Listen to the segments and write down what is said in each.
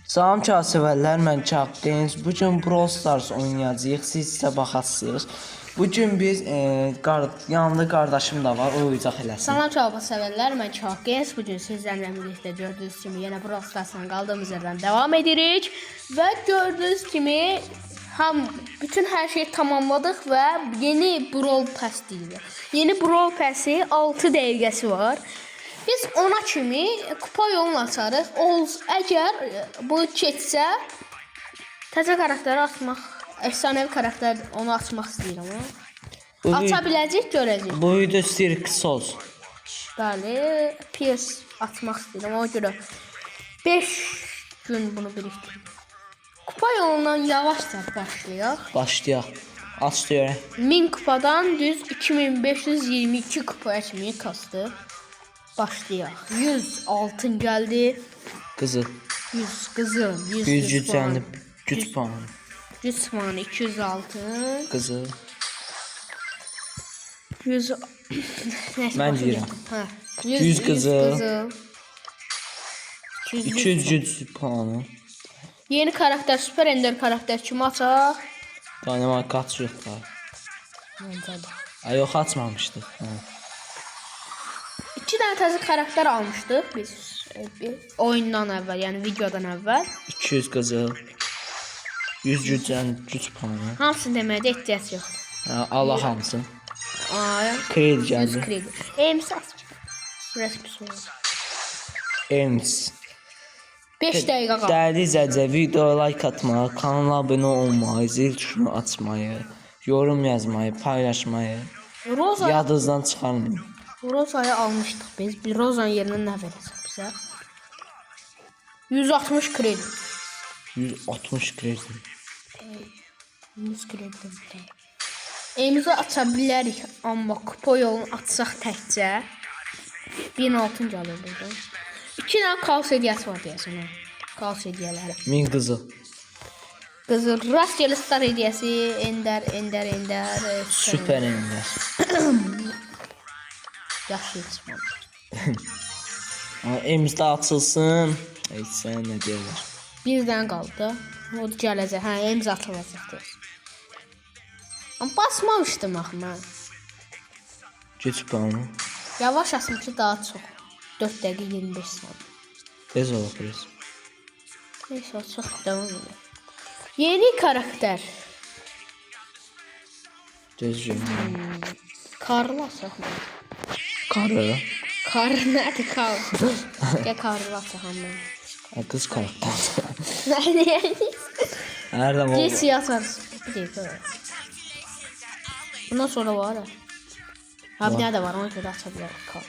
Salam kasəvərlər, mən Çapdeniz. Bugün Brawl Stars oynayacağıq, siz isə baxasınız. Bugün biz yanında qardaşım da var, o oynayacaq eləsin. Salam çabuk sevərlər, mən Çapdeniz. Bugün sizlərlə birlikdə gördüyünüz kimi yenə Brawl Stars'dan qaldığımız yerdən devam edirik. Və gördüyünüz kimi bütün hər şeyi tamamladıq və yeni Brawl Pass deyilir. Yeni Brawl Pass'i 6 dəqiqəsi var. Biz ona kimi kupa yolunu açarıq. Əgər bu keçsə, təzə karakteri açmaq, efsanevi karakter onu açmaq istəyirəm. Aça biləcək, görəcək. Bu video istəyir sos. Bəli, Pierce açmaq istəyirəm. Ona görə 5 gün bunu birikdirdim. Kupa yolundan yavaşca başlayaq. Başlayaq. Aç deyərək. 1000 kupadan düz 2522 kupaya kimi kastı. Başlayaq. 100 altın gəldi. Qızıl. 100 qızıl, 100 100 gücləndi. Güc puanı. 100 puan, 200 altın. Qızıl. 100 Mən deyirəm. Hə. 100 qızıl. 200 200 güc puanı. Yeni karakter, Super Ender karakter kimi açaq. Dynamite qaçırıq da. Məncədir. Ay, yox, açmamışdıq. Hə. 2 dənə təzə karakter almışdıq biz oyundan əvvəl, yəni videodan əvvəl. 200 qızıl. 100 güc puanı. Hamısı deməkdə ehtiyac yoxdur. Hə, Allah hamısın. Ay, Kredi 100 gəldi. kredi. Ems aç. Rəsmi soru. Ems. 5 dəqiqə qaldı. Dəyərli izləyicilər, videoya like atmağı, kanala abunə olmağı, zil tuşunu açmayı, yorum yazmayı, paylaşmayı Roza, yadınızdan çıxarmayın. Roza'yı almışdıq biz. Bir Roza'nın yerinə nə verəcək bizə? 160 kredi. 160 kredi. 100 kredi. Evimizi aça bilərik, amma kupa yolunu açsaq təkcə 1000 altın gəlir buradan. 2 dənə kaos hediyəsi var deyəsən. Kaos hediyələri. 1000 qızıl. Qızıl, rastgele star hediyəsi, ender. Süper ender. Yaxşı çıxmadı. Amma Ems də açılsın. Heç sən nə deyirlər? Bir dənə qaldı. O da gələcək. Hə, imza atılacaqdır. Amma basmamışdım axı mən. Güc puanı. Yavaş asım ki daha çox. 4 dəqiqə 25 saniyə. Tez ol biraz. Neyse, çox devam edir. Yeni karakter. Düzgün. Karlı asaq mı? Karı. Kar nədir kar? Gəl karlı asaq mən. Qız karakter. Nə deyək? Hər zaman Geç yatarız. Bir dəqiqə. Bundan sonra var ya. Ha bir dənə də var, ona görə aça bilərik kar.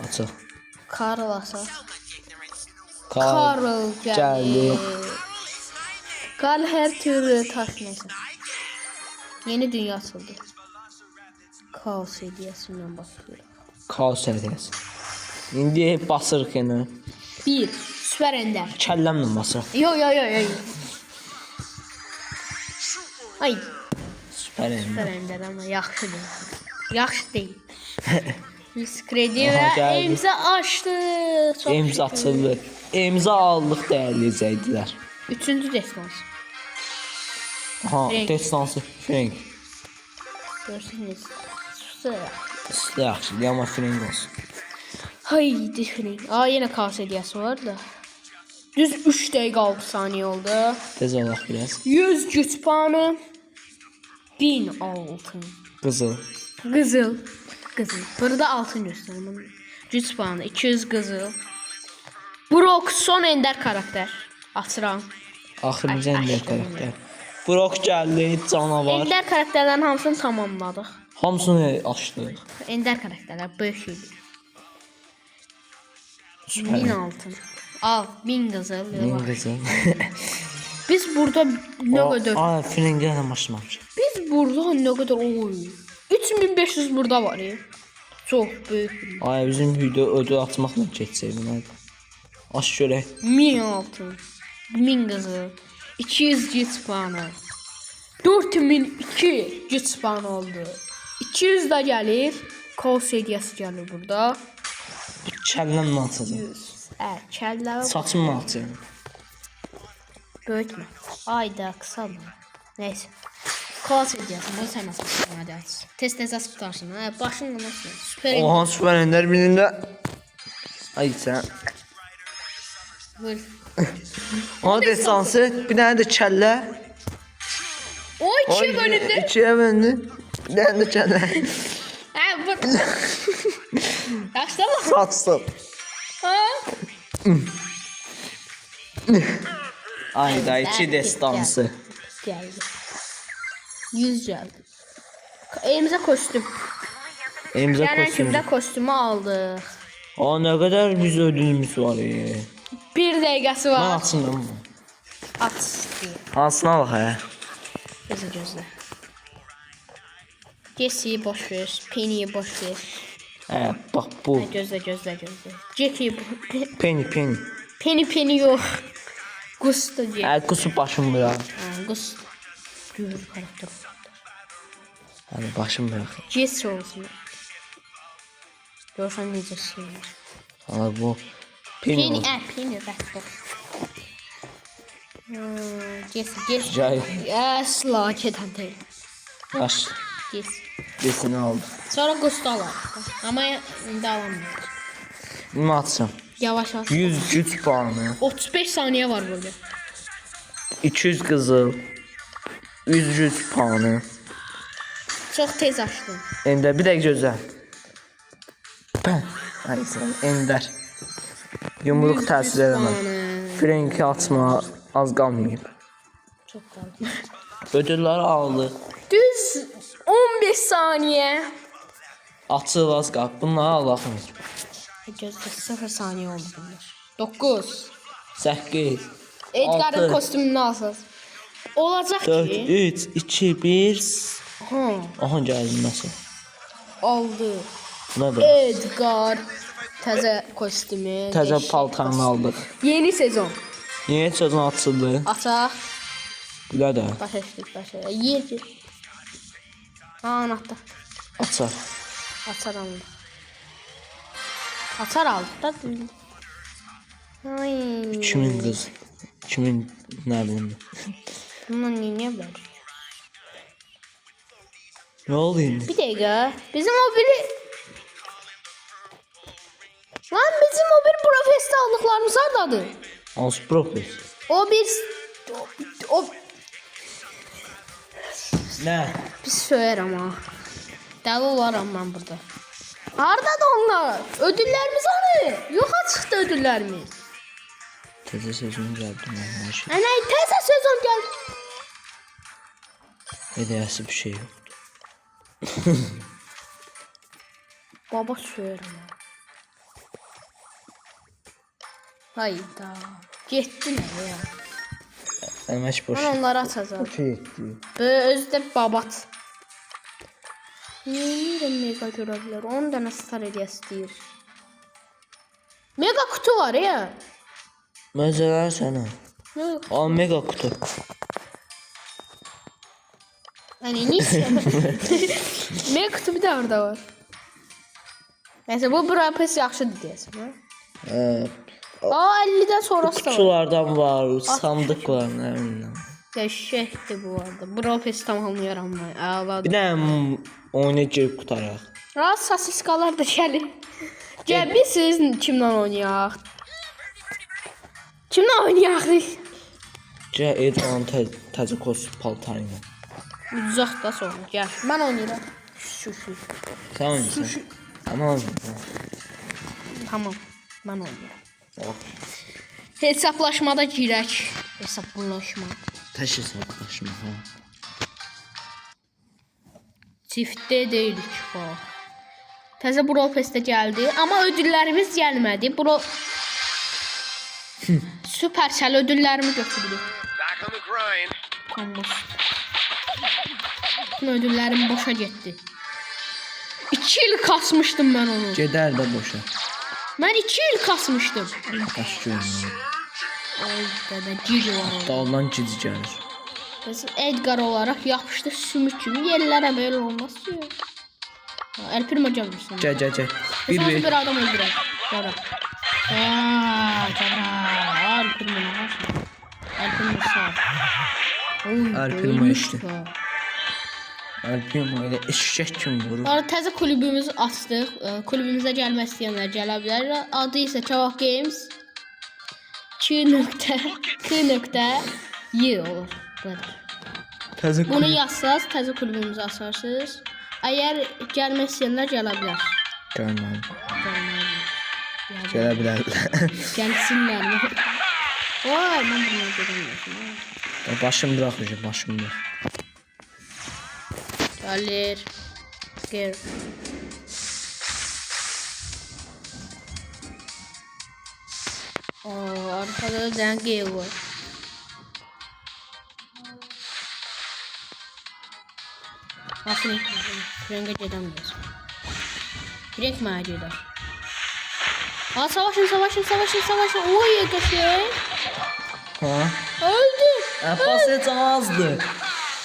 açıq. Karl asaq. Karl Karl gəldi. gəldi. Karl hər türlü taşınacaq. Yeni dünya açıldı. Kaos hediyəsindən başlayırıq. Kaos hediyəsi. İndi basırıq yenə. 1. Süper Ender. Kəlləmlə basırıq. Yo. Ay, Süper ender. Süper Ender ama yaxşı deyil. Yaxşı deyil. 100 kredi Aha, və gəldi. imza açdı. Çox Ems şükür. açıldı. Emza aldıq dəyərli izləyicilər. 3-cü destans. Aha, Frank. destansı Frank. Görsünüz. Susa. İşte yaxşı, amma Frank olsun. Haydi Frank. Aa, yenə kaos hediyəsi var da. Düz 3 dəqiqə 6 saniyə oldu. Tez olaq biraz. 100 güc puanı. 1000 altın. Qızıl. Qızıl. Burada altın göstərim. Güc puanı 200 qızıl. Brock son ender karakter. Açıram. Axırıncı Ay, ender ay, karakter. Brock gəldi, canavar. Ender karakterlərin hamısını tamamladıq. Hamısını açdıq. Ender karakterlər böyük şeydir. Süper. 1000 altın. Al 1000 qızıl. Min qızıl. Biz burada nə qədər? Ay, Frank'ə də başlamış. Biz burada nə qədər oy. 3500 burada var ya. Çox böyük. Ay, bizim video ödül açmaqla keçsək bunlar. Aç görək. 1000 altın. 1000 qızıl. 200 güc puanı. 4002 güc puanı oldu. 200 da gəlir. Kaos hediyəsi gəlir burada. Kəlləmlə açacaq. 100. Kəllə. Saçımla açacaq. Böyütme. Ayda kısa mı? Neyse. Klas ediyorsun. Bu sen nasıl tutarsan hadi aç. Tez az tutarsın. Başın nasıl? Süper. Oha Süper Ender birinde. Ay sen. Buyur. O destansı bir tane de kelle. O ikiye bölündü. İkiye bölündü. Bir tane de kelle. Ha bu. Yaşlı mı? Satsın. Ha? Ayda iki destansı. Geldi. 100 geldi. Elimize kostüm. Elimize Yani kostüm. kimde kostümü aldık. Aa ne kadar biz ödülümüz var ya. 1 dakikası Ne var. atsın lan bu? At diye. Alsına bak ya. Gözle. Jesse'yi boş ver. Penny'yi boş ver. He bak bu. Gözle. Jack'i Penny. Penny yok. Gusto Jack. He kusu başım bırak. Gusto. Gür karakter. Hadi başım bırak. Jesse olsun. Görsen necə şey. Aa bu. Penny. Penny rədd ol. Jesse. Cay. Asla gedən deyil. Yaş. Jesse. Desini aldı. Sonra Gusto alar. Ama indi alamıyor. Ne atsam? Yavaş. 100 güç puanı. 35 saniye var burada. 200 kızıl. 100 güç puanı. Çok tez açtım. Ender bir de güzel. Ay sen Ender. Yumruk təsir edemez. Frenki atma az qalmayıb. Çok kaldı. Ödülləri aldı. Düz 15 saniye. Açıl az qalıb. Bunları Allah'ım. Gözde 0 saniye oldu bunlar. 9. 8, Edgar'ın Altı. kostümünü alsın. Olacak 4, ki. 3, 2, 1. Ha, Aha gəldi nasıl? aldı. Nədir? Edgar. Təzə kostümü. Təzə eşek paltarını aldıq. Yeni sezon. Yeni sezon açıldı. Açaq. Gülə də. Başa. Yedi. Anahtar. Açar. Açar aldı. Açar aldı da. Ay. 2000 qız. 2000 nə bilim. Bundan niye var? Nə oldu indi? Bir dakika. Bizim o biri... Lan bizim o bir profeste aldıklarımız hardadır? Hansı profes? O bir... O... Nə? Bir söylerim ha. Deli olaram ben burada. Hardadır onlar? Ödüllerimiz hani? Yok çıktı ödüllerimiz. Təzə sezon gəldi mən şey. Ana tezə sezon geldi. Hediyəsi bir şey yoxdur. Baba söylerim ha. Hayda. Getdi ne ya? Əmək boş. Ben onları açacağım. Getdi. Böyle özü de babat. Niye mega görebilir? 10 tane star hediyesi deyir. Mega kutu var ya. Məzələr sənə. Ne? Aa mega kutu. Hani neyse. Mega kutu bir de orada var. Neyse bu bura pes yaxşıdır deyəsən ha. Aa 50'den sonrası da var. Kutulardan var, sandık var, nə bilim. Dəhşətdir bu arada. Bura pes tamamlayıram ben. Bir Ağladım. dənə oyuna girib qutaraq. Aa sasiskalar da gəlir. Gəl biz siz kimlə oynayaq? Kimlə oynayaq? Gəl Edvanın təzə kostum paltarıyla. Uzaq da sonra gəl. Mən oynayıram. Şu. Sən oynayırsan. Ama oynayırsan. Tamam. Mən oynayıram. Bax, Hesablaşmada girək. Hesablaşma. təş hesablaşma ha. Çiftdə deyilik bax. Təzə Brawl Pass-də gəldi, amma ödüllərimiz gəlmədi. Supercell ödüllərimi götürdü. Back on the grind. Tamam. Bütün ödüllərim boşa getdi. 2 il kasmışdım mən onu. Gedər də boşa. Mən 2 il kasmışdım. Baş görmür. Ay dədə cici var orada. Daldan cici gəlir. Biz Edgar olarak yapıştı sümük kimi yerlere böyle olmaz ki. El Primo gelmişsin. Gəl. Biz Bir bir adam öldürək. Sonra. Aaa, El Primo ne var? El Timsah. Oy, Alpino işte. Timsah. Alpino elə eşşək kimi vurur. Sonra təzə kulübümüzü açdıq. Kulübümüzə gəlmək istəyənlər gələ bilər. Adı isə Çavaq Games 2.2.y olur. Böyle. Təzə Bunu yazsaz, təzə kulübümüzü açarsınız. Əgər gəlmək istəyənlər gələ bilər. Gəlməm. Gələ bilərlər. Gəlsinlər. Vay, mən bunu görmüyorum. Başım bırakacağım, başım bırak. Gəlir. Gel. Arkada denge var. Aslında Frank'e gidemiyoruz. Frank mi acıdı? Aa, savaşın. Oy yakışıyor. Ha? Öldü. Pas heç azdı.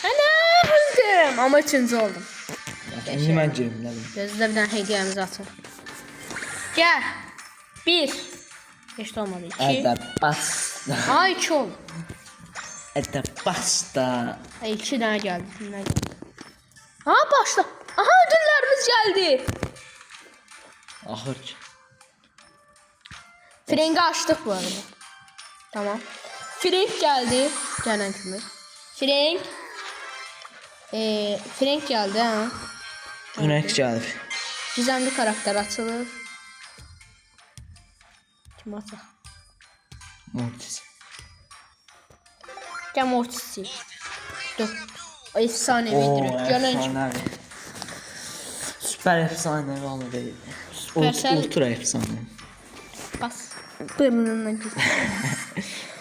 Ana öldüm. Ama üçüncü oldum. İndi mən girim, nə bilim. Gözdə bir dənə heyəyimizi açır. Gəl. 1. Heç olmadı. 2. Ədə basta. Ay 2 oldu. Ədə basta. 2 dənə gəldi. Ha başla. Aha ödüllərimiz gəldi. Axır ki. Frank'i açdıq bu arada. Tamam. Frank gəldi. Gələn kimi. Frank gəldi ha. Frank gəlir. Gizemli karakter açılır. Kim açır? Mortis. Gel Mortis'i. Dur. O efsanevidir. Gələn kimi. Efsanevi. Süper efsane vallahi. Supercell. Ultra efsane. Bas. Burnundan git.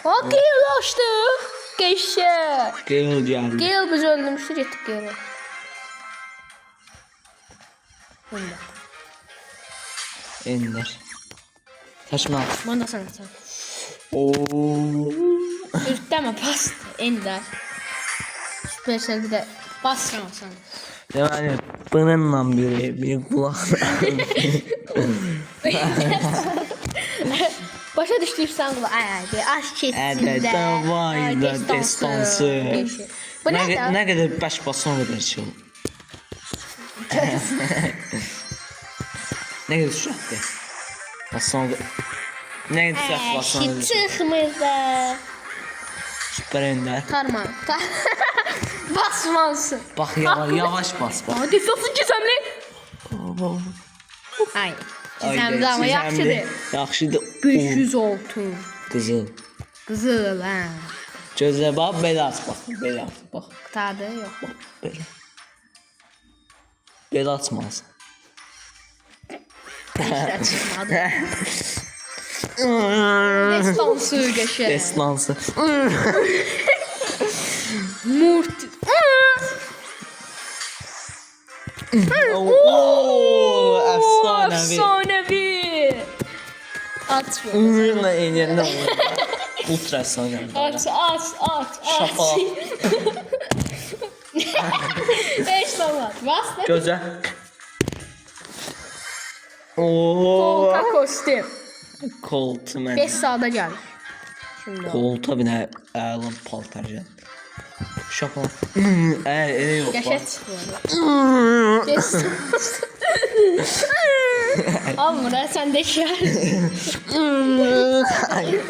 Ha Gale açtık. Geçe. Gale geldi. Gale biz öldürmüştür ettik Gale'ı. Bunda. Ender. Taşma. Bana sana sen. Oo. Ürtleme bas. Ender. Supercell bir de bas sana sen. Yani bununla bir kulakla. Başa düştüysən qula. Ay, aş keçsin də. Evet, vay da destansı. Bu nə? Ne kadar baş basan o kadar şey olur. Ne kadar süratli. Basan ne kadar süratli basan o kadar. Çıxmır da. Süper Ender. Tarma. Basmalısın. Bak yavaş bas bak. Hadi sosun gizemli. Ay. Gizemli ama yaxşıdır. Yaxşıdır. 500 oldu. Qızıl. Qızıl ha. Gözlə bax, belə aç bax, belə aç bax. Qurtardı, yox. Belə. Belə açmalısın. İşte çıxmadı. Destansı qəşə. Destansı. Murti. Oo, efsanevi. Efsanevi. Aç bu. Ürünlə eyniyəndə ultra efsanevi. Aç. Şapalaq. Heç olmaz. Bastı. Gözə. Oo. Kolka kostüm. Koltu mən. 5 saata gəlir. Şimdi o. Kolta bir nə əlam paltar gəl. Şapalaq. Elə yox. Qəşə bax. çıxır. 5 saat. Amma sən də şər.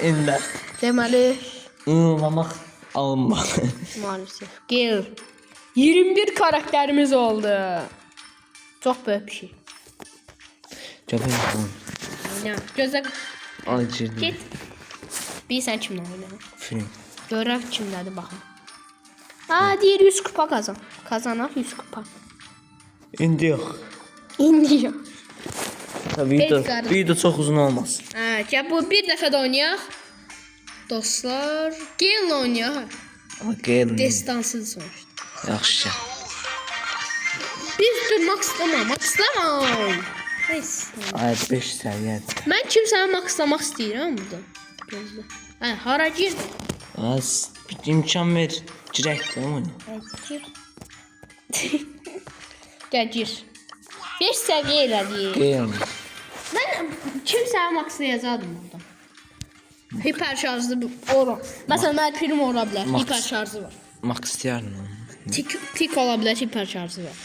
Ender. Deməli, Mamaq alınma. maalesef. Gel. 21 karakterimiz oldu. Çok böyük bir şey. Köpək. Aynen. Gözə Acırdı. git. Bilirsən kimlə oynayır. Film. Görək kimlədir baxın. Aa, deyir 100 kupa kazan. Kazanaq 100 kupa. İndi yox. İndi yox. Video çox uzun olmaz. Hə, gəl bu bir dəfə də oynayaq. Dostlar, Gale oynayaq. Amma qeyrim. Destansız sonuçta. Yaxşı. Biz dur maxlama. Neyse. Ay 5 səviyyədir. Mən kimsəni maxlamaq istəyirəm burada. Gözlə. Hə, hara girdin? Az imkan ver. Girək də onu. Gir. Gəl gir. 5 səviyyə elədik. Qeyrim. Mən kimsəni maxlayacaqdım burada. Hiper şarjlı ola. Məsələn, mənim pirim ola bilər. Max. Hiper şarjı var. Max istəyərdim. Tik ola bilər, hiper şarjı var.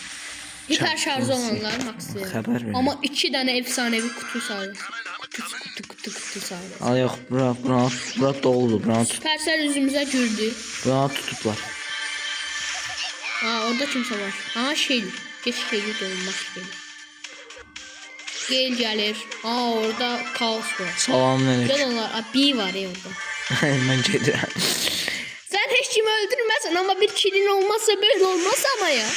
Hiper şarjı olanlar max deyil. Xəbər ver. Amma 2 dənə efsanevi kutu sayılır. Kutu sayılır. Ay yox, bura doludur, bura Süpersel üzümüzə gürdü. tutublar. Ha, orada kimsə var. Ha, şeyli. Geç şeyli olmaq şeyli. Gel gəlir. Ha, orada kaos var. Salamünaleyküm. Gel onlar. Bir var ya orada. Mən gedirəm. Sen hiç kimi öldürmezsin ama bir kilin olmazsa böyle olmaz ama ya.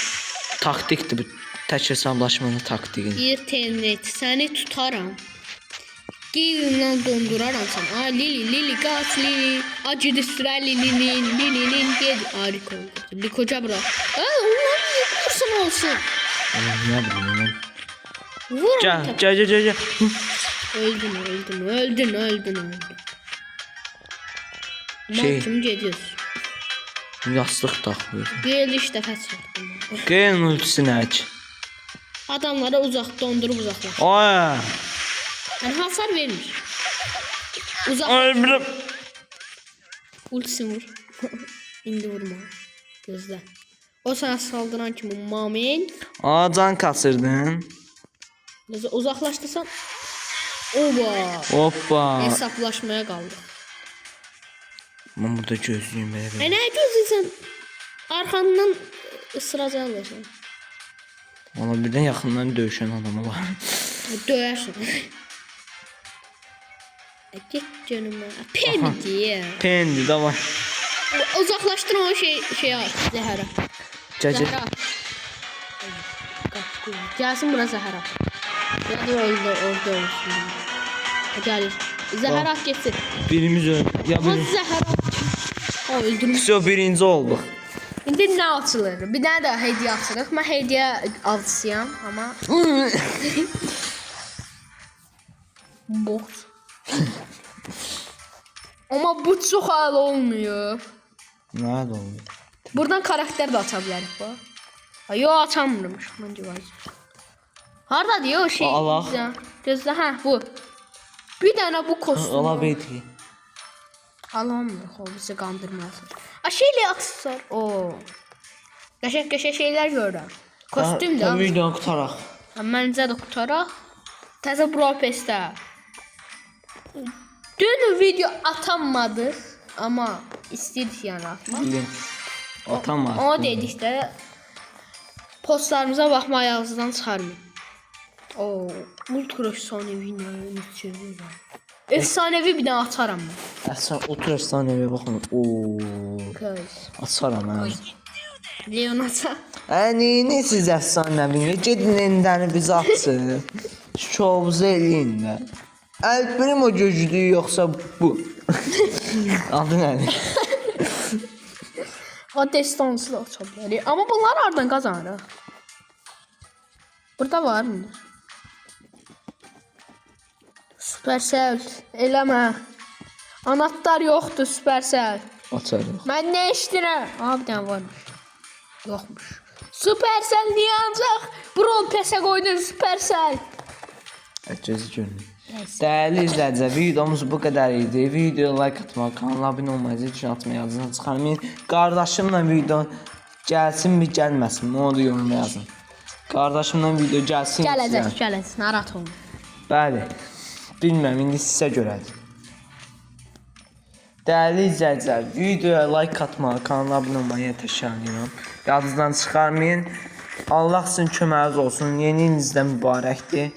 Taktikdir bu. Tək hesablaşmanın taktiği. Bir tenet seni tutarım. Giyimden donduraram sen. Aa Lili gaz Lili. Acı düşüren Lili'nin gel. Harika oldu. Bir koca bırak. Onlar niye vursun olsun. Ne bileyim ben. Vur. Gel. Öldün. Şey. Kim gidiyorsun? Yastıq taxılır. Bir işte fəslədim. Qeyn ultisini aç. Adamlara dondurup uzaklaş. Ay. Yani hasar vermiş. Uzak. Ay biləm. Ultisi vur. İndi vurma. Gözlə. O sana saldıran kimi mamin. Can kasırdın. Uzaklaştırsan. Oba. Hoppa. Hesaplaşmaya kaldı. Mən burada gözlüyüm belə. Ne gözlüsən? Arkandan ısıracaqlar səni. Ona birdən yaxından döyüşən adam var. Döyərsən. Get canıma. Pendi ya. Pendi davay. Uzaklaştırın o şey at. Zəhərə. Gəl. Zəhra. Gelsin bura Zəhra. Ya da orada olsun. Gəlir. Zəhra getsin. Birimiz öldü. Ya Ama birimiz. Zəhra. O öldürmüş. Все, birinci olduq. İndi nə açılır? Bir dənə də hediyə açırıq. Mən hediyə alçıyam, amma box. Amma bu çox hal olmuyor. Nə oldu? Buradan karakter də aça bilərik bu. Yo, açamırmış. Məncə var. Harda diyor o şey? Allah. Gözlə, hə, bu. Bir dənə bu kostüm. Ala beytli. Alamırıq, o bizi qandırmaz. Şeyli aksessuar. Oo. Qəşəng şeylər görürəm. Kostüm də. Videonu qutaraq. Məncə də qutaraq. Təzə Brawl Pass-də. Dün video atanmadı, amma istəyirdik yəni atmaq. Bilin. Atamaz. O dedikdə postlarımıza baxma yazıdan çıxarmayın. Oo, ultra efsanevi nə? Efsanevi bir dənə açaram mən. Sən otur efsanəyə baxın. Oo. Kız. Açaram mən. Leon aça. Ne siz efsanəvi? Gedin endəni bizi açın. Şovuzu eləyin də. Əlbirim o güclü yoxsa bu. Adı nədir? O destansız aça bilərik. Amma bunlar hardan qazanırıq? Burada var mı? Supercell eləmə. Anahtar yoxdur Supercell. Açarıq. Mən nə işdirəm? Bir dənə varmış. Yoxmuş. Supercell niyə ancaq Brawl Pass-ə qoydun Supercell? Gözü görünür. Dəyərli izləyicilər, videomuz bu qədər idi. Videoya like atmağı, kanala abunə olmayı, zil atmayı yadınızdan çıxarmayın. Qardaşımla video gəlsin mi, gəlməsin mi, onu da yoruma yazın. Qardaşımla video gəlsin. Gələcək, narahat olma. Bəli. Bilməm, indi sizə görədir. Dəyərli izləyicilər, videoya like atmağı, kanala abunə olmayı təşəkkür edirəm. Yadınızdan çıxarmayın. Allah sizin köməyiniz olsun. Yeni ilinizdə mübarəkdir.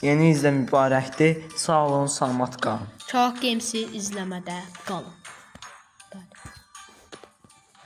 Yeni izlə mübarəkdir. Sağ olun, salamat qalın. Çox Games'i izləmədə qalın.